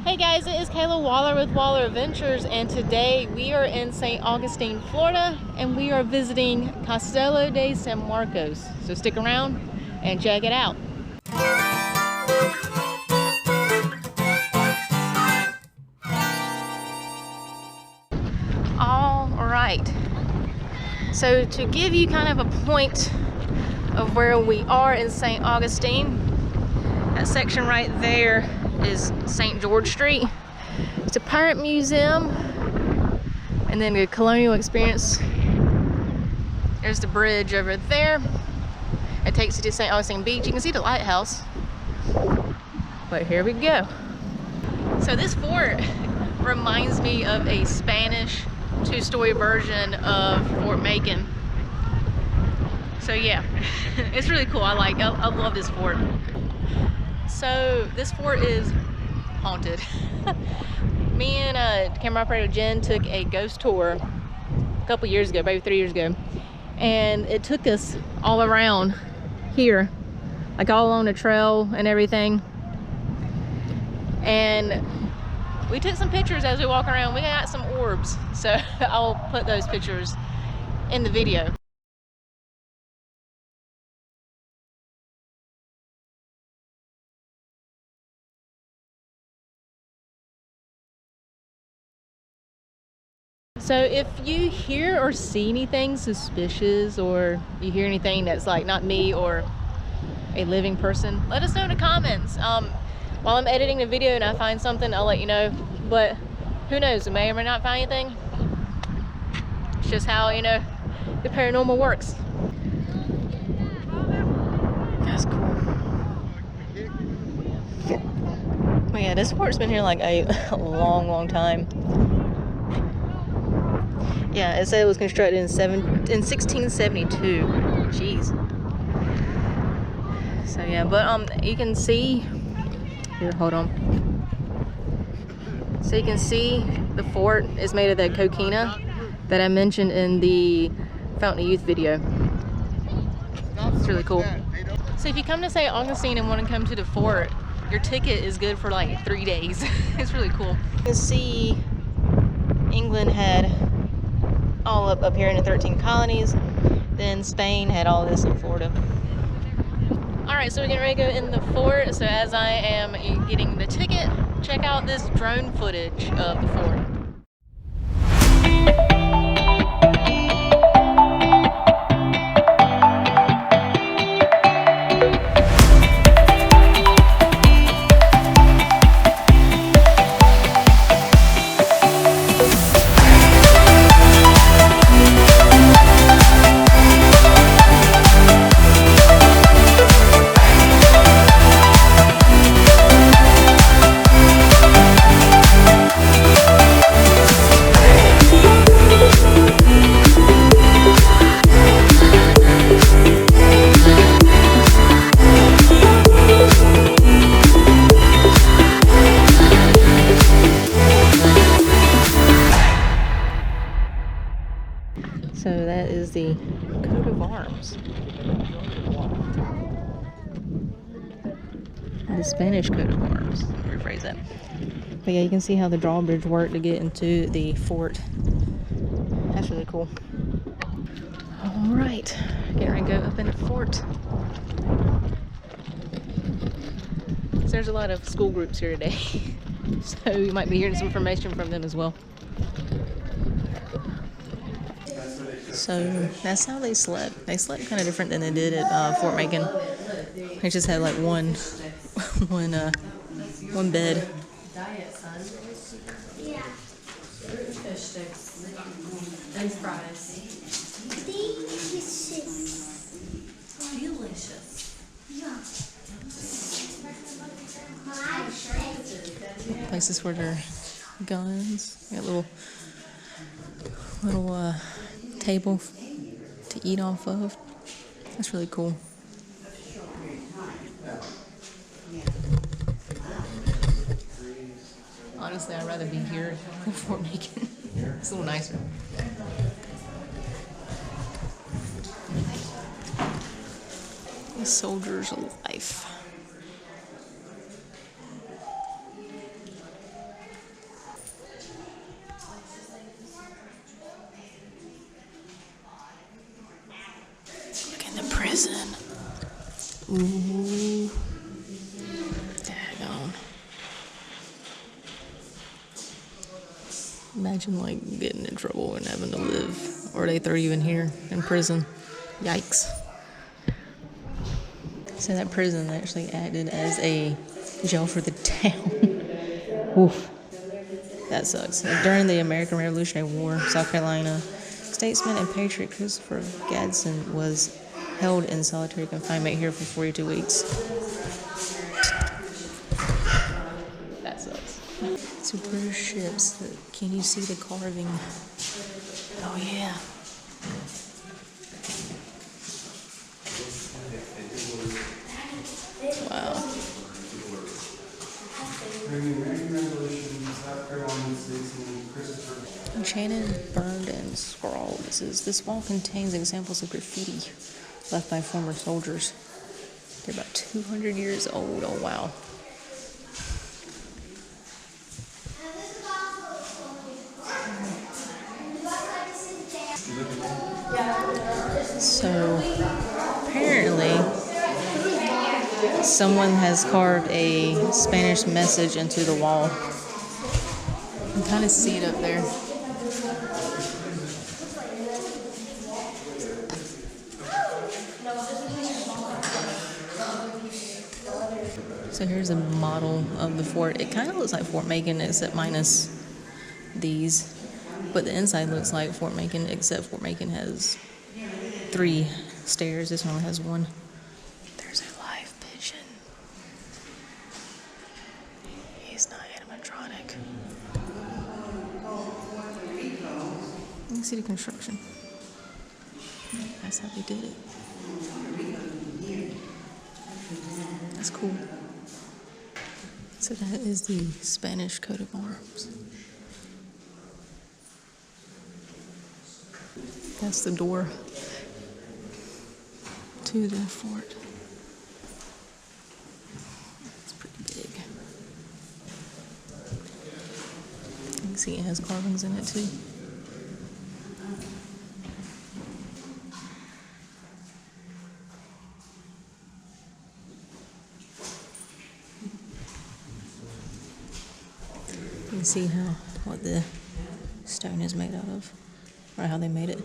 Hey guys, it is Kayla Waller with Waller Adventures, and today we are in St. Augustine, Florida, and we are visiting Castillo de San Marcos. So stick around and check it out. All right, so to give you kind of a point of where we are in St. Augustine, that section right there is St. George Street. It's a pirate museum, and then a colonial experience. There's the bridge over there. It takes you to St. Augustine Beach. You can see the lighthouse. But here we go. So this fort reminds me of a Spanish two-story version of Fort Macon. So yeah, it's really cool. I love this fort. So this fort is haunted. Me and camera operator Jen took a ghost tour a couple years ago, maybe 3 years ago, and it took us all around here, like all along the trail and everything. And we took some pictures as we walk around. We got some orbs, so I'll put those pictures in the video. So if you hear or see anything suspicious, or you hear anything that's like not me or a living person, let us know in the comments. While I'm editing the video and I find something, I'll let you know. But who knows, we may or may not find anything. It's just how, you know, the paranormal works. That's cool. But yeah, this fort's been here like a long time. Yeah, it said it was constructed in 1672. Jeez. So yeah, but you can see here. Hold on. So you can see the fort is made of that coquina that I mentioned in the Fountain of Youth video. It's really cool. So if you come to St. Augustine and want to come to the fort, your ticket is good for like 3 days. It's really cool. You can see England had all up here in the 13 colonies. Then Spain had all this in Florida. Alright, so we're getting ready to go in the fort. So as I am getting the ticket, check out this drone footage of the fort. So that is the coat of arms. The Spanish coat of arms. Let me rephrase that. But yeah, you can see how the drawbridge worked to get into the fort. That's really cool. Alright, getting ready to go up in the fort. So there's a lot of school groups here today. So you might be hearing some information from them as well. So that's how they slept. They slept kind of different than they did at Fort Macon. They just had like one bed. Places for their guns. Got a little table to eat off of. That's really cool. Honestly, I'd rather be here than Fort Macon. It's a little nicer. A soldier's life. Ooh. Dang on. Imagine like getting in trouble and having to live, or they throw you in here in prison. Yikes. So that prison actually acted as a jail for the town. Oof. That sucks. During the American Revolutionary War, South Carolina statesman and patriot Christopher Gadsden was held in solitary confinement here for 42 weeks. That sucks. So British ships. Can you see the carving? Oh yeah. Wow. Enchanted, burned, and scrawled. This wall contains examples of graffiti left by former soldiers. They're about 200 years old. Oh wow. So apparently someone has carved a Spanish message into the wall. You can kind of see it up there. So here's a model of the fort. It kind of looks like Fort Macon except minus these. But the inside looks like Fort Macon except Fort Macon has 3 stairs. This one only has 1. There's a live pigeon. He's not animatronic. You can see the construction. That's how they did it. That's cool. So that is the Spanish coat of arms. That's the door to the fort. It's pretty big. You can see it has carvings in it too. You can see what the stone is made out of, or how they made it.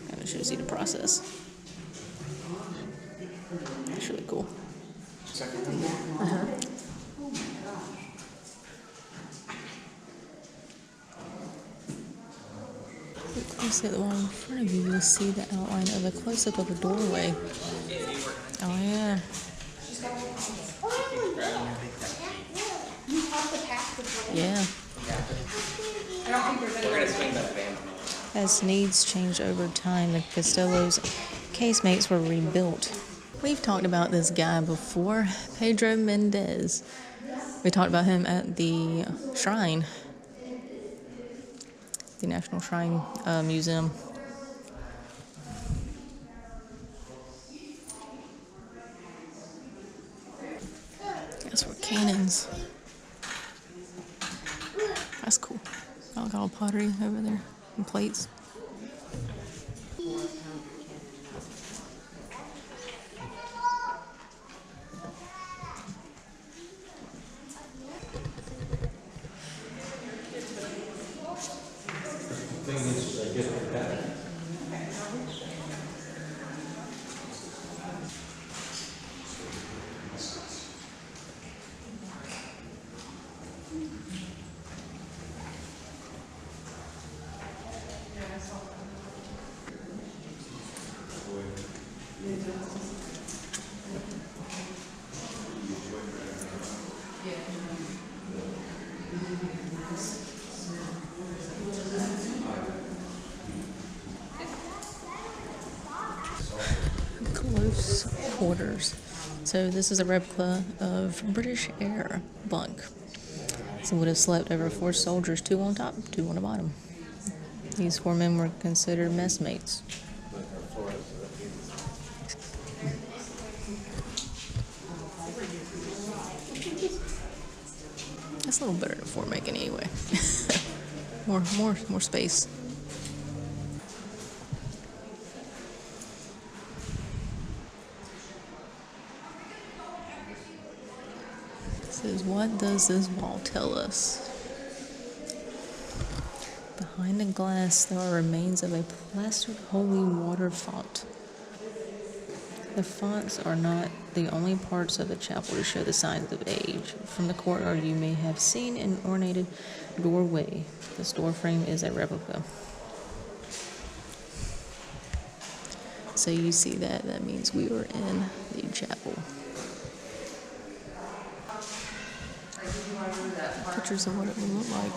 Kind of shows you the process. That's really cool. Look closely at the wall in front of you, you'll see the outline of a close-up of a doorway. Oh yeah. Yeah. As needs changed over time, the Castillo's casemates were rebuilt. We've talked about this guy before, Pedro Mendez. We talked about him at the shrine, the National Shrine Museum. Guess we're cannons. That's cool. I got all pottery over there and plates. Close quarters. So this is a replica of British air bunk. So would have slept over 4 soldiers, 2 on top, 2 on the bottom. These 4 men were considered messmates. That's a little better than Fort Macon anyway. more space. Says, what does this wall tell us? Behind the glass, there are remains of a plastered holy water font. The fonts are not the only parts of the chapel to show the signs of age. From the courtyard, you may have seen an ornated doorway. This door frame is a replica. So you see that? That means we were in the chapel. Pictures of what it would look like.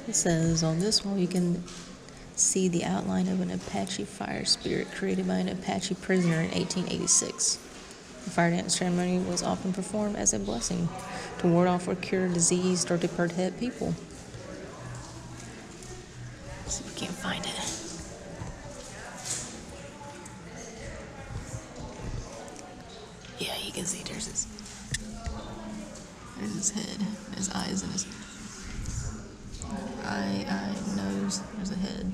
It says on this wall you can see the outline of an Apache fire spirit created by an Apache prisoner in 1886. The fire dance ceremony was often performed as a blessing to ward off or cure diseased or departed people. Let's see if we can't find it. Yeah, you can see there's his head, his eyes, and his nose. There's a head.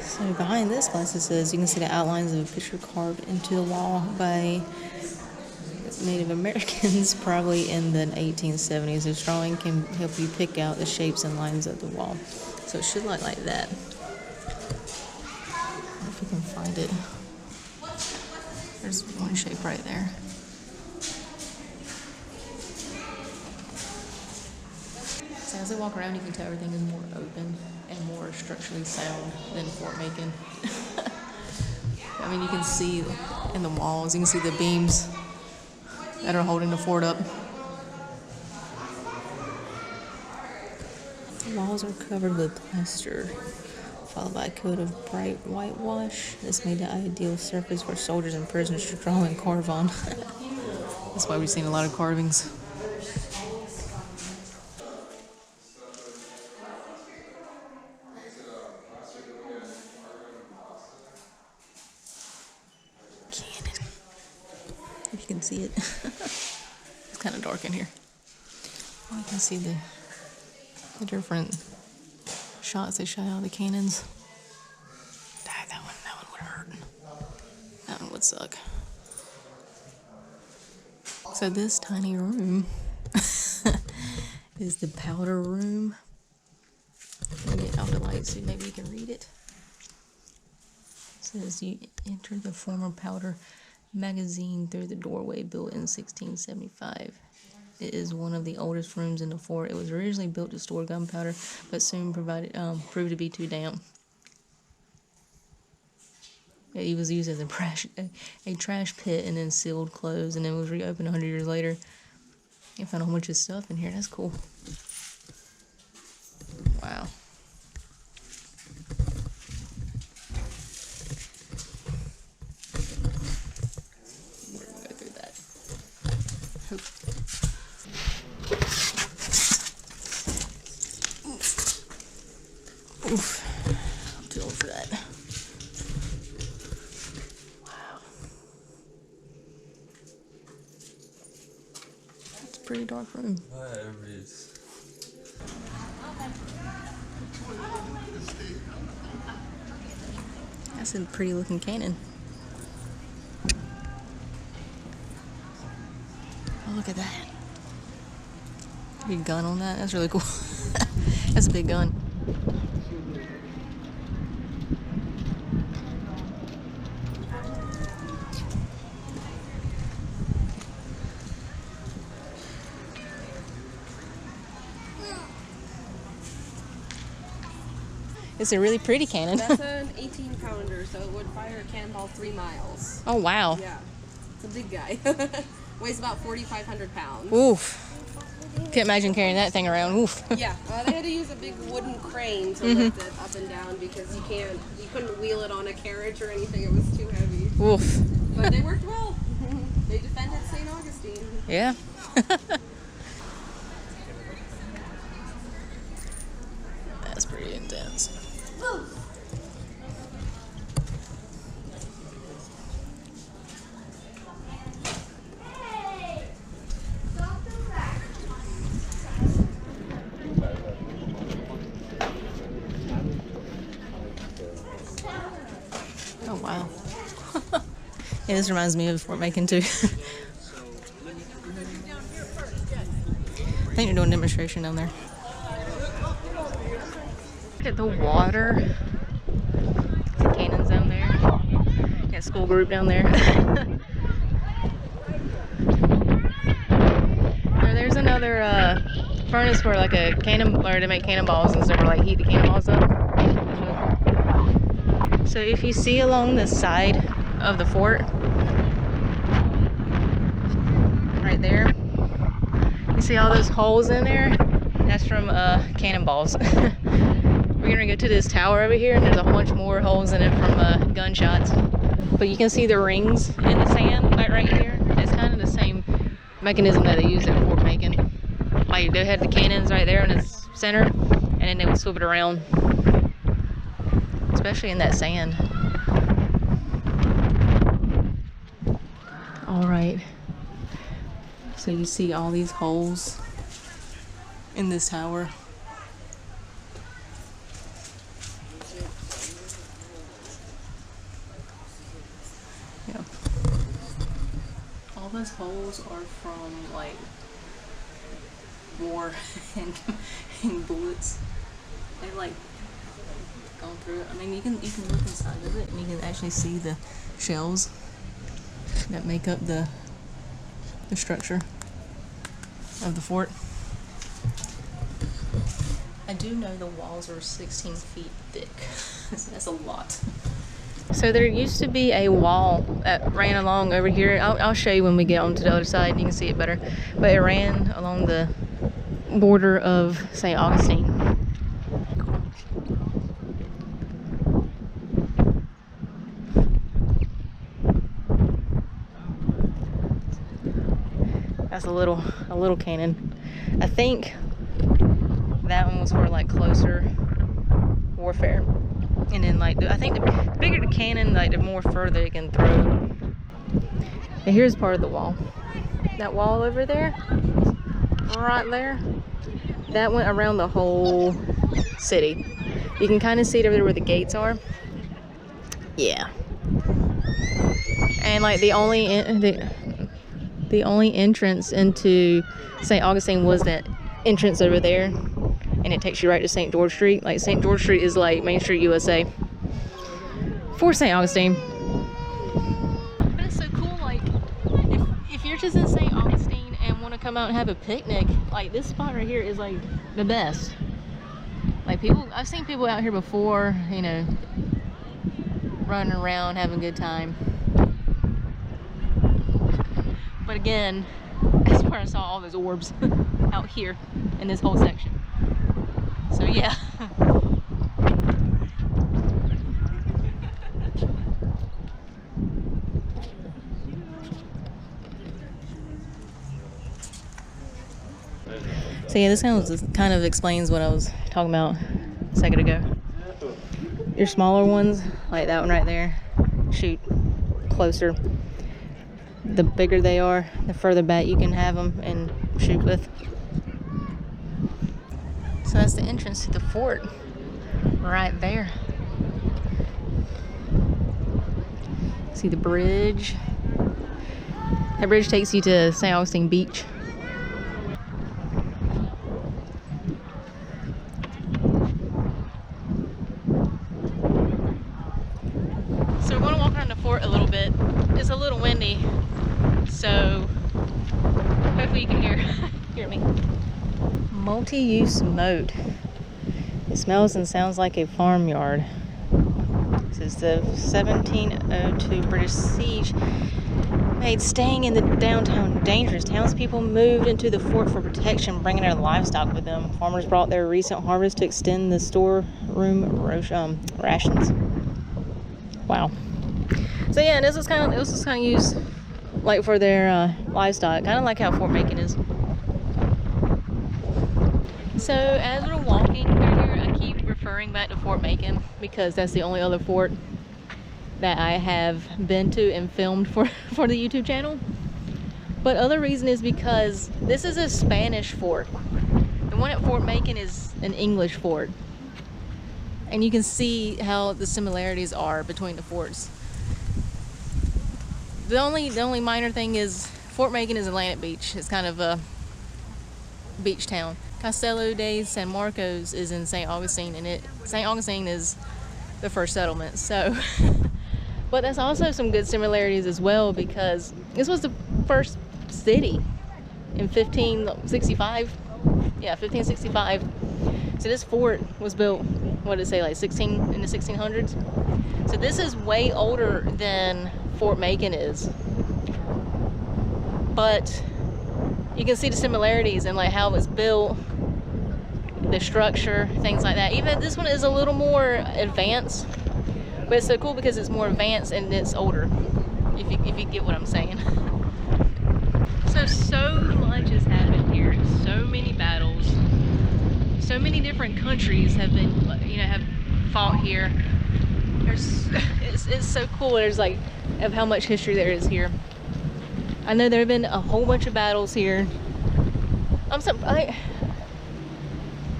So behind this glass, it says you can see the outlines of a picture carved into the wall by Native Americans, probably in the 1870s. This drawing can help you pick out the shapes and lines of the wall. So it should look like that. If you can find it. There's one shape right there. So as I walk around, you can tell everything is more open and more structurally sound than Fort Macon. I mean, you can see in the walls, you can see the beams that are holding the fort up. The walls are covered with plaster, followed by a coat of bright whitewash. This made the ideal surface for soldiers and prisoners to draw and carve on. That's why we've seen a lot of carvings. Cannon. If you can see it. It's kind of dark in here. Oh, you can see the different shots they shot out of the cannons. That one would hurt. That one would suck. So this tiny room is the powder room. Let me get out the light so maybe you can read it. It says you enter the former powder magazine through the doorway built in 1675. It is one of the oldest rooms in the fort. It was originally built to store gunpowder, but soon proved to be too damp. It was used as a trash pit and then sealed closed, and then was reopened 100 years later. I found a whole bunch of stuff in here. That's cool. Wow. We're gonna go through that. Oof. I'm too old for that. Wow. It's a pretty dark room. That's a pretty looking cannon. Oh, look at that. Big gun on that. That's really cool. That's a big gun. It's a really pretty cannon. That's an 18-pounder, so it would fire a cannonball 3 miles. Oh, wow. Yeah, it's a big guy. Weighs about 4,500 pounds. Oof. Can't imagine carrying that thing around. Oof. Yeah, they had to use a big wooden crane to lift it up and down because you couldn't wheel it on a carriage or anything. It was too heavy. Oof. But they worked well. They defended St. Augustine. Yeah. That's pretty intense. Oh, wow. Yeah, this reminds me of Fort Macon, too. I think they're doing a demonstration down there. Look at the water. The cannons down there. Got a school group down there. There's another furnace for like a cannon, or to make cannonballs and stuff, or like heat the cannonballs up. So if you see along the side of the fort, right there, you see all those holes in there? That's from cannonballs. We're gonna go to this tower over here, and there's a whole bunch more holes in it from gunshots. But you can see the rings in the sand, like right here. It's kind of the same mechanism that they used at Fort Macon. Like they had the cannons right there in the center, and then they would swoop it around. Especially in that sand. All right. So you see all these holes in this tower. Yeah. All those holes are from like war and bullets. They like gone through it. I mean, you can look inside of it and you can actually see the shells that make up the structure of the fort. I do know the walls are 16 feet thick. So that's a lot. So there used to be a wall that ran along over here. I'll show you when we get onto the other side and you can see it better. But it ran along the border of St. Augustine. That's a little cannon. I think that one was for like closer warfare. And then like, I think the bigger the cannon, like the more further it can throw. And here's part of the wall. That wall over there, right there, that went around the whole city. You can kind of see it over there where the gates are. Yeah. And like the only entrance into St. Augustine was that entrance over there, and it takes you right to St. George Street. Like St. George Street is like Main Street, USA for St. Augustine. But it's so cool, like if you're just in St. Augustine and want to come out and have a picnic, like this spot right here is like the best. Like I've seen people out here before, you know, running around having a good time. But again, that's where I saw all those orbs out here in this whole section. So yeah. So yeah, this kind of explains what I was talking about a second ago. Your smaller ones, like that one right there, shoot closer. The bigger they are, the further back you can have them and shoot with. So that's the entrance to the fort, right there. See the bridge? That bridge takes you to St. Augustine Beach. So we're going to walk around the fort a little bit. It's a little windy, so hopefully you can hear me. Multi-use mode. It smells and sounds like a farmyard. This is the 1702 British siege made staying in the downtown dangerous. Townspeople moved into the fort for protection, bringing their livestock with them. Farmers brought their recent harvest to extend the storeroom rations. Wow. So yeah, and this was kind of used like for their livestock, kind of like how Fort Macon is. So as we're walking through here, I keep referring back to Fort Macon because that's the only other fort that I have been to and filmed for the YouTube channel. But other reason is because this is a Spanish fort. The one at Fort Macon is an English fort. And you can see how the similarities are between the forts. The only minor thing is Fort Macon is Atlantic Beach. It's kind of a beach town. Castillo de San Marcos is in St. Augustine, and St. Augustine is the first settlement. So, but that's also some good similarities as well, because this was the first city in 1565. Yeah, 1565. So this fort was built, what did it say, like in the 1600s? So this is way older than Fort Macon is. But you can see the similarities and like how it was built, the structure, things like that. Even this one is a little more advanced, but it's so cool because it's more advanced and it's older, if you get what I'm saying. So much has happened here. So many battles. So many different countries have been, have fought here. It's so cool. There's like, of how much history there is here. I know there have been a whole bunch of battles here.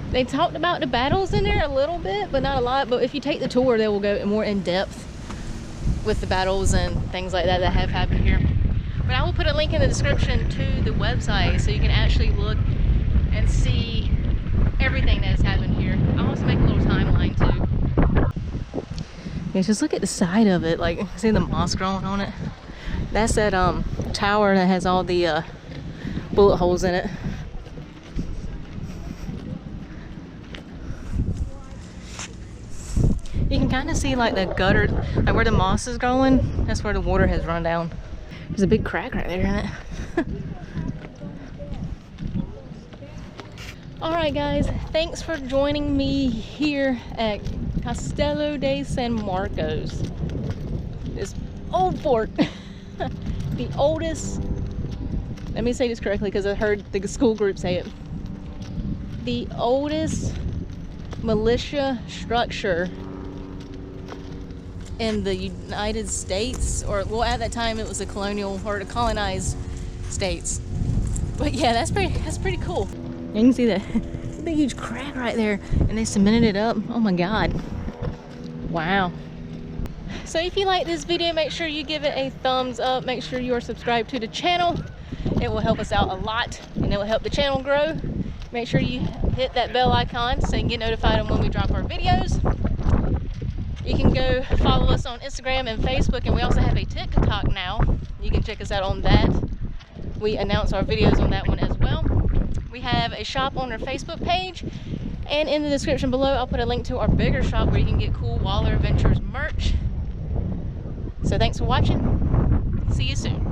They talked about the battles in there a little bit, but not a lot. But if you take the tour, they will go more in depth with the battles and things like that have happened here. But I will put a link in the description to the website so you can actually look and see everything that has happened here. I'll also make a little timeline too. Yeah, just look at the side of it. Like, see the moss growing on it? That's that tower that has all the bullet holes in it. You can kind of see like the gutter, like where the moss is growing. That's where the water has run down. There's a big crack right there in it. Alright guys, thanks for joining me here at Castillo de San Marcos. This old fort. The oldest, let me say this correctly because I heard the school group say it. The oldest militia structure in the United States, or well, at that time it was the colonial or the colonized states. But yeah, that's pretty cool. You can see that big huge crack right there, and they cemented it up. Oh my god, wow. So if you like this video, make sure you give it a thumbs up. Make sure you are subscribed to the channel. It will help us out a lot, and it will help the channel grow. Make sure you hit that bell icon so you can get notified on when we drop our videos. You can go follow us on Instagram and Facebook, and we also have a TikTok now. You can check us out on that. We announce our videos on that one as well. We have a shop on our Facebook page, and in the description below I'll put a link to our bigger shop where you can get cool Waller Adventures merch. So thanks for watching. See you soon.